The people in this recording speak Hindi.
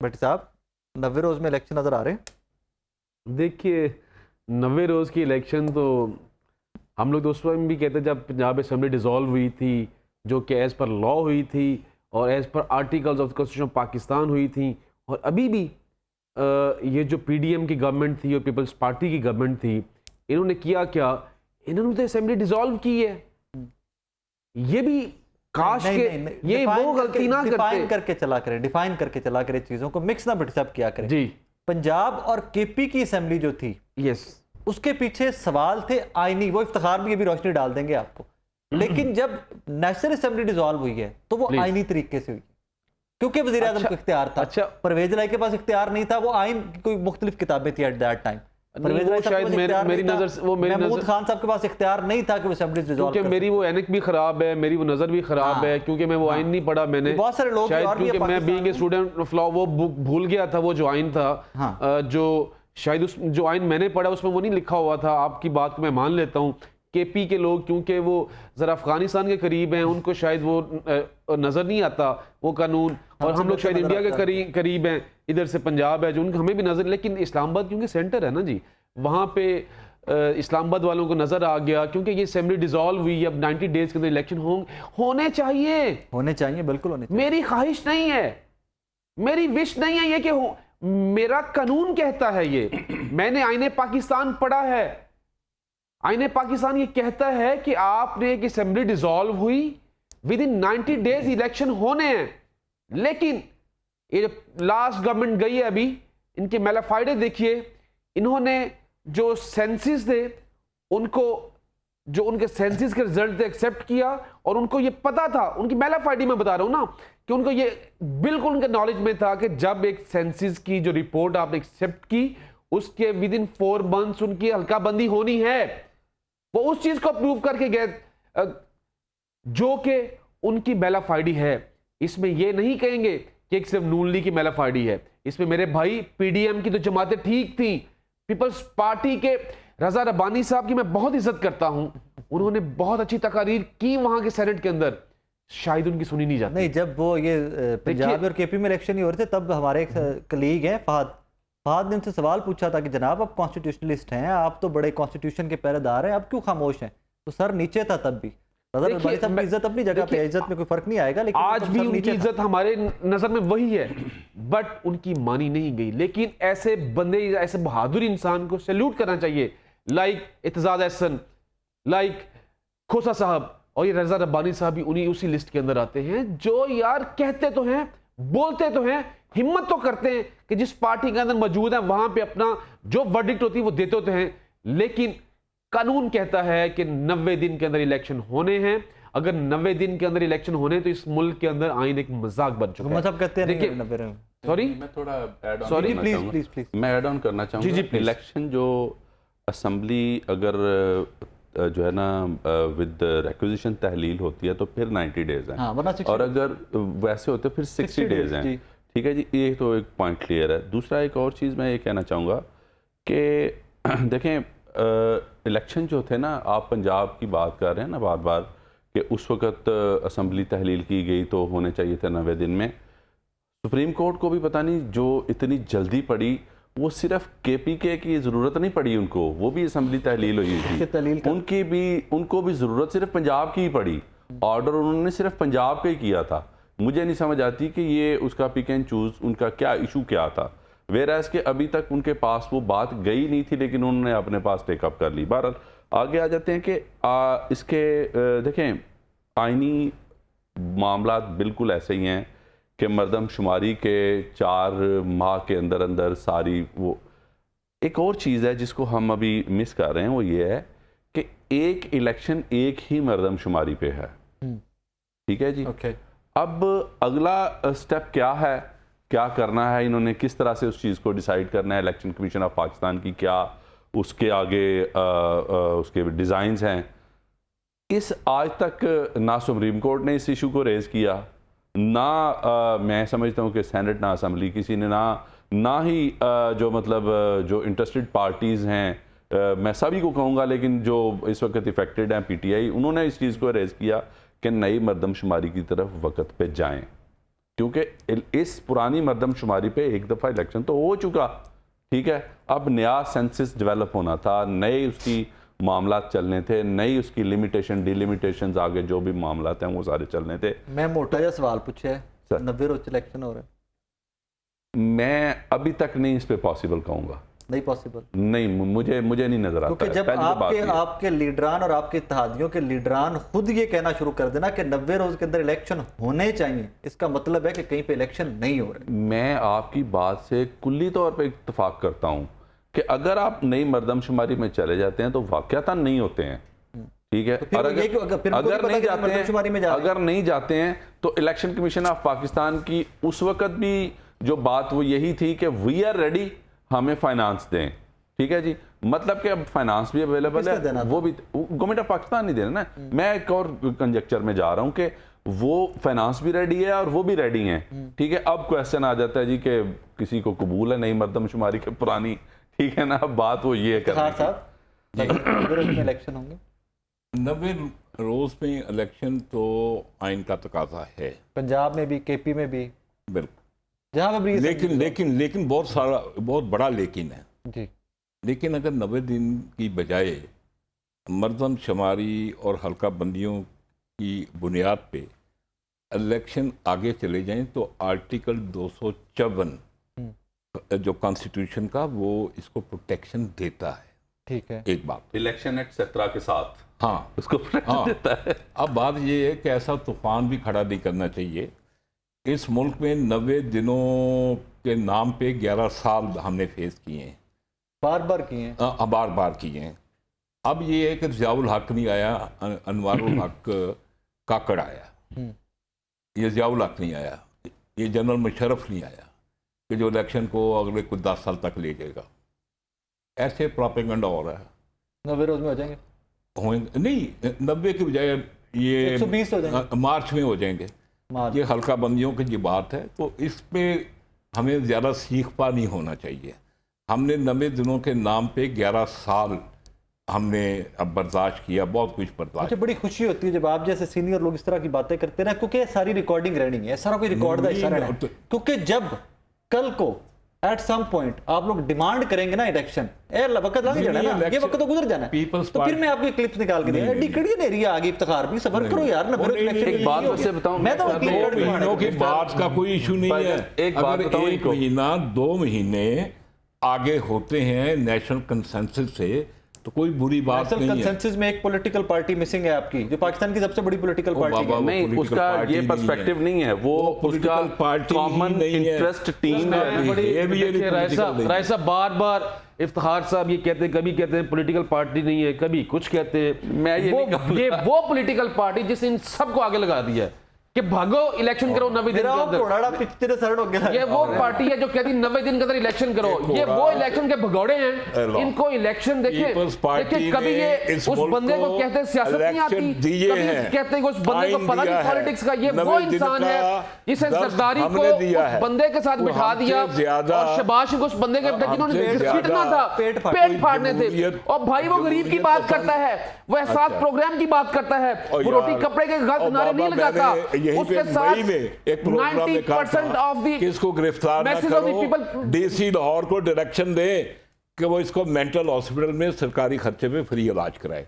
भट्टी साहब, 90 रोज में इलेक्शन नजर आ रहे हैं? देखिए 90 रोज़ की इलेक्शन तो हम लोग तो उस वक्त भी कहते जब पंजाब असेंबली डिज़ोल्व हुई थी, जो कि एज़ पर लॉ हुई थी और as per articles of constitution Pakistan हुई थी। और अभी भी ये जो पीडीएम की गवर्नमेंट थी और पीपल्स पार्टी की गवर्नमेंट थी, इन्होंने किया क्या, इन्होंने तो असेंबली डिज़ोल्व की है। ये भी काश के ये वो गलती ना डिफाइन करते। करके चला करें, डिफाइन करके चला करें, चीजों को मिक्स ना भट्टी साहब किया करें। जी पंजाब और केपी की असेंबली जो थी, यस, उसके पीछे सवाल थे आईनी, वो इफ्तिखार भी अभी रोशनी डाल देंगे आपको। लेकिन जब नेशनल असेंबली डिसॉल्व हुई है तो वो आईनी तरीके से हुई, क्योंकि वजीर आजम को इख्तियार था। अच्छा, परवेज लाई के पास इख्तियार नहीं था, वो आइन की कोई मुख्तलिफ किताबें थी एट दैट टाइम। शायद मेरी नजर से वो महमूद खान साहब के पास इख्तियार नहीं था कि वो असेंबली डिसॉल्व, क्योंकि मेरी वो एनक भी खराब है, मेरी वो नजर भी खराब है, क्योंकि मैं वो आइन नहीं पढ़ा मैंने। बहुत सारे लोग शायद क्योंकि मैं being a student of law वो बुक भूल गया था, वो जो आइन था जो शायद उस जो आइन मैंने पढ़ा उसमें वो नहीं लिखा हुआ था। आपकी बात को मैं मान लेता हूँ। केपी के लोग क्योंकि वो जरा अफगानिस्तान के करीब हैं, उनको शायद वो नजर नहीं आता वो कानून, और हम लोग शायद इंडिया के करीब हैं, इधर से पंजाब है जो उनको हमें भी नजर, लेकिन इस्लामाबाद क्योंकि सेंटर है ना जी, वहाँ पे इस्लामाबाद वालों को नजर आ गया, क्योंकि ये असेंबली डिसॉल्व हुई, अब 90 डेज के अंदर इलेक्शन होने चाहिए, बिल्कुल होने चाहिए। मेरी ख्वाहिश नहीं है, मेरी विश नहीं है ये कि हो, मेरा कानून कहता है ये। मैंने आईने पाकिस्तान पढ़ा है, आईने पाकिस्तान ये कहता है कि आपने एक असेंबली डिसॉल्व हुई, विद इन 90 डेज इलेक्शन होने हैं। लेकिन ये जो लास्ट गवर्नमेंट गई है अभी, इनके मेलाफाइडे देखिए, इन्होंने जो सेंसिस थे उनको, जो उनके सेंसिस के रिजल्ट थे एक्सेप्ट किया, और उनको ये पता था, उनकी मेलाफाइडी में बता रहा हूं ना, कि उनको ये बिल्कुल उनके नॉलेज में था कि जब एक सेंसिस की जो रिपोर्ट आपने एक्सेप्ट की, उसके विद इन 4 मंथ्स उनकी हल्का बंदी होनी है। वो उस चीज को प्रूव करके गए जो कि उनकी मेलाफाइडी है। इसमें ये नहीं कहेंगे कि एक सिर्फ नून लीग की मेलाफाइडी है, इसमें मेरे भाई पीडीएम की तो जमातें ठीक थी। पीपल्स पार्टी के रजा रब्बानी साहब की मैं बहुत इज्जत करता हूं, उन्होंने बहुत अच्छी तकारीर की वहां के सेनेट के अंदर, शायद उनकी सुनी नहीं जाती। नहीं, जब वो ये पंजाब और केपी में इलेक्शन ही हो रहे थे, तब हमारे एक कलीग हैं फहद ने उनसे सवाल पूछा था कि जनाब आप कॉन्स्टिट्यूशनलिस्ट हैं, आप तो बड़े कॉन्स्टिट्यूशन के पहरेदार हैं, आप क्यों खामोश हैं? तो सर नीचे था तब भी। इज्जत अपनी जगह पे, इज्जत में कोई फर्क नहीं आएगा, लेकिन आज भी उनकी इज्जत हमारे नजर में वही है, बट उनकी मानी नहीं गई। लेकिन ऐसे बंदे, ऐसे बहादुर इंसान को सैल्यूट करना चाहिए, लाइक इत्तेजाज एहसन, लाइक खोसा साहब, और ये रजा रब्बानी साहब भी उन्हीं उसी लिस्ट के अंदर आते हैं, जो यार कहते तो हैं, बोलते तो हैं, हिम्मत तो करते हैं कि जिस पार्टी के अंदर मौजूद है वहां पे अपना जो वर्डिक्ट होती है वो देते होते हैं। लेकिन कानून कहता है कि 90 दिन के अंदर इलेक्शन होने हैं। अगर 90 दिन के अंदर इलेक्शन होने तो इस मुल्क के अंदर आइन एक मजाक बन चुका है। मतलब कहते हैं देखिए, सॉरी मैं थोड़ा ऐड ऑन सॉरी प्लीज मैं ऐड ऑन करना चाहूँगा। जी, please. इलेक्शन जो असेंबली अगर जो है ना विद रिक्विजिशन तहलील होती है तो फिर 90 डेज हैं, और अगर वैसे होते फिर 60 डेज हैं। ठीक है जी, ये तो एक पॉइंट क्लियर है। दूसरा एक और चीज़ मैं ये कहना चाहूँगा कि देखें इलेक्शन जो थे ना, आप पंजाब की बात कर रहे हैं ना बार बार कि उस वक़्त असेंबली तहलील की गई तो होने चाहिए थे 90 दिन में। सुप्रीम कोर्ट को भी पता नहीं जो इतनी जल्दी पड़ी, वो सिर्फ केपीके की ज़रूरत नहीं पड़ी उनको, वो भी असेंबली तहलील हुई थी, उनको भी ज़रूरत सिर्फ पंजाब की ही पड़ी। ऑर्डर उन्होंने सिर्फ पंजाब का ही किया था। मुझे नहीं समझ आती कि ये उसका पिक एंड चूज़ उनका क्या इशू क्या था, वेराज के अभी तक उनके पास वो बात गई नहीं थी, लेकिन उन्होंने अपने पास टेकअप कर ली। बहरहाल आगे आ जाते हैं कि इसके देखें आइनी मामला बिल्कुल ऐसे ही हैं कि मरदमशुमारी के 4 माह के अंदर अंदर सारी वो। एक और चीज़ है जिसको हम अभी मिस कर रहे हैं, वो ये है कि एक इलेक्शन एक ही मरदमशुमारी पे है। ठीक है जी, अब अगला स्टेप क्या है, क्या करना है, इन्होंने किस तरह से उस चीज़ को डिसाइड करना है, इलेक्शन कमीशन ऑफ पाकिस्तान की क्या उसके आगे उसके डिज़ाइंस हैं। इस आज तक ना सुप्रीम कोर्ट ने इस इशू को रेज़ किया, ना मैं समझता हूँ कि सेनेट ना असेंबली किसी ने, ना ही जो मतलब जो इंटरेस्टेड पार्टीज़ हैं, मैं सभी को कहूँगा, लेकिन जो इस वक्त इफेक्टेड हैं पीटीआई, उन्होंने इस चीज़ को रेज़ किया कि नई मरदमशुमारी की तरफ वक्त पे जाएं। क्योंकि इस पुरानी मरदमशुमारी पे एक दफ़ा इलेक्शन तो हो चुका, ठीक है, अब नया सेंसस डेवलप होना था, नए उसकी मामला चलने थे, नई उसकी लिमिटेशन डिलिमिटेशन आगे जो भी मामला हैं वो सारे चलने थे। मैं मोटा जा सवाल पूछा है, 90 रोज इलेक्शन हो रहा है, मैं अभी तक नहीं इस पे पॉसिबल कहूँगा, नहीं पॉसिबल, नहीं, मुझे नहीं नजर आता। क्योंकि जब आपके लीडरान और आपके इत्तेहादियों के लीडरान खुद ये कहना शुरू कर देना कि 90 रोज के अंदर इलेक्शन होने चाहिए, इसका मतलब है कि कहीं पे इलेक्शन नहीं हो रहे। मैं आपकी बात से कुल्ली तौर पे इत्तेफाक करता हूं कि अगर आप नई मरदमशुमारी में चले जाते हैं तो वाकयातन नहीं होते हैं, ठीक है, और अगर नहीं जाते हैं तो इलेक्शन कमीशन ऑफ पाकिस्तान की उस वक्त भी जो बात वो यही थी कि वी आर रेडी, हमें फाइनेंस दें, ठीक है जी, मतलब कि अब फाइनेंस भी अवेलेबल है, वो भी गवर्नमेंट ऑफ पाकिस्तान नहीं देना ना। मैं एक और कंजक्चर में जा रहा हूं कि वो फाइनेंस भी रेडी है और वो भी रेडी हैं, ठीक है। अब क्वेश्चन आ जाता है जी कि किसी को कबूल है नहीं मरदमशुमारी के पुरानी, ठीक है ना, अब बात वो ये इलेक्शन होंगे 90 रोज में इलेक्शन तो आइन का तकाजा है, पंजाब में भी, केपी में भी, बिल्कुल, जहां भी, लेकिन बहुत बड़ा लेकिन है जी। लेकिन अगर 90 दिन की बजाय मरदमशुमारी और हल्का बंदियों की बुनियाद पे इलेक्शन आगे चले जाएं तो आर्टिकल 254 जो कॉन्स्टिट्यूशन का वो इसको प्रोटेक्शन देता है, ठीक है, एक बात इलेक्शन एक्ट 17 के साथ, हाँ, उसको प्रोटेक्शन देता है। अब बात ये है कि ऐसा तूफान भी खड़ा नहीं करना चाहिए। इस मुल्क में 90 दिनों के नाम पे 11 साल हमने फेस किए हैं, बार बार किए हैं। अब ये है कि ज़ियाउल हक नहीं आया, अनवारुल हक काकड़ आया, ये ज़ियाउल हक नहीं आया, ये जनरल मुशर्रफ नहीं आया कि जो इलेक्शन को अगले कुछ 10 साल तक ले जाएगा। ऐसे प्रोपेगेंडा हो रहा है। 90 रोज में हो जाएंगे, नहीं 90 के बजाय ये 120 हो जाएंगे, मार्च में हो जाएंगे। ये हल्का बंदियों की जो बात है तो इस पे हमें ज़्यादा सीख पा नहीं होना चाहिए। हमने 90 दिनों के नाम पे 11 साल हमने अब बर्दाश्त किया, बहुत कुछ बर्दाश्त। मुझे बड़ी खुशी होती है जब आप जैसे सीनियर लोग इस तरह की बातें करते हैं, क्योंकि सारी रिकॉर्डिंग रहनी है, सारा कोई रिकॉर्ड का हिस्सा रहना है, क्योंकि जब कल को एट सम पॉइंट आप लोग डिमांड करेंगे ना इलेक्शन, वक्त लग जाना ना, ये वक्त तो गुजर जाना है, तो फिर मैं आपको क्लिप्स निकाल के दिया, डिकड़ी नहीं आ गई, इफ्तिखार भी सबर करो यार ना। एक बात वैसे बताऊं, मैं तो महीनों की बात का कोई इशू नहीं है। एक बात बताऊं, एक महीना 2 महीने आगे होते हैं नेशनल कंसेंसस से तो कोई बुरी बात नहीं है। कंसेंसस में एक पॉलिटिकल पार्टी मिसिंग है आपकी, जो पाकिस्तान की सबसे बड़ी पॉलिटिकल पार्टी है। नहीं, उसका ये पर्सपेक्टिव नहीं है, वो उसका कॉमन इंटरेस्ट टीम है। राय बार इफ्तिखार साहब ये कहते हैं, कभी कहते हैं पॉलिटिकल पार्टी नहीं है, कभी कुछ कहते हैं। मैं ये वो पॉलिटिकल पार्टी जिसने इन सबको आगे लगा दिया है कि भागो इलेक्शन करो 90 दिन के अंदर। ये वो पार्टी है जो कहती 90 दिन के अंदर इलेक्शन करो। ये वो इलेक्शन के भगौड़े हैं। इनको इलेक्शन देखिए कभी ये उस बंदे को कहते हैं सियासत नहीं आती, कभी कहते हैं उस बंदे को पता नहीं पॉलिटिक्स का। ये वो इंसान है जिसे सरदारी को उस बंदे के साथ बिठा दिया और शबाश को उस बंदे के जिन्होंने पीटना था, पेट फाड़ने थे। और भाई वो गरीब की बात करता है, वो एहसास प्रोग्राम की बात करता है, वो रोटी कपड़े के गलत नारे नहीं लगाता। उसके साथ 90% ऑफ द किसको गिरफ्तार ना करो, डीसी लाहौर को डायरेक्शन दे कि वो इसको मेंटल हॉस्पिटल में सरकारी खर्चे पे फ्री इलाज कराए।